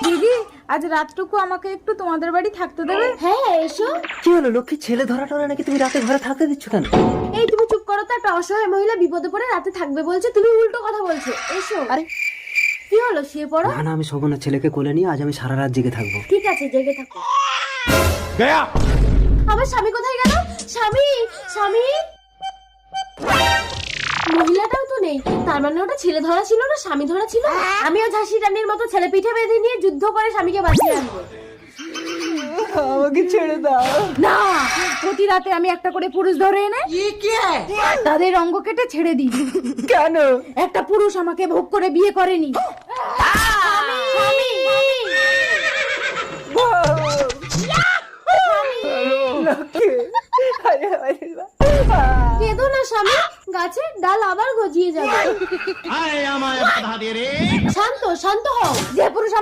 দিদি আজ রাতটুকু আমাকে একটু তোমাদের বাড়ি থাকতে দেবে? হ্যাঁ এসো। কি হলো লক্ষ্মী, ছেলে ধরা টরা নাকি তুমি রাতে ঘরে থাকতে দিচ্ছ কেন? এই তুমি চুপ করো তো, একটা অসহায় মহিলা বিপদে পড়ে রাতে থাকবে বলছে, তুমি উল্টো কথা বলছো। এসো। আরে কি হলো, শুয়ে পড়ো। না না, আমি শোভনার ছেলেকে কোলে নিয়ে আজ আমি সারা রাত জেগে থাকবো। ঠিক আছে, জেগে থাকো। আমার স্বামী কোথায় গেল? স্বামী, স্বামী। মহিলাটাও তো নেই, তার মানে ওটা ছেলে ধরা ছিল না, স্বামী ধরা ছিল। আমিও ঝাঁসি রানীর মতো ছেলে পিঠে বেঁধে নিয়ে যুদ্ধ করে স্বামীকে বাঁচিয়ে আনবো। আমাকে ছেড়ে দাও। না, প্রতি রাতে আমি একটা করে পুরুষ ধরে এনে তাদের অঙ্গ কেটে ছেড়ে দিই। কেন? একটা পুরুষ আমাকে ভোগ করে বিয়ে করেনি। কেঁদো না স্বামী, গাছের ডাল আবার গজিয়ে যাবে। শান্ত শান্ত হও। যে পুরুষ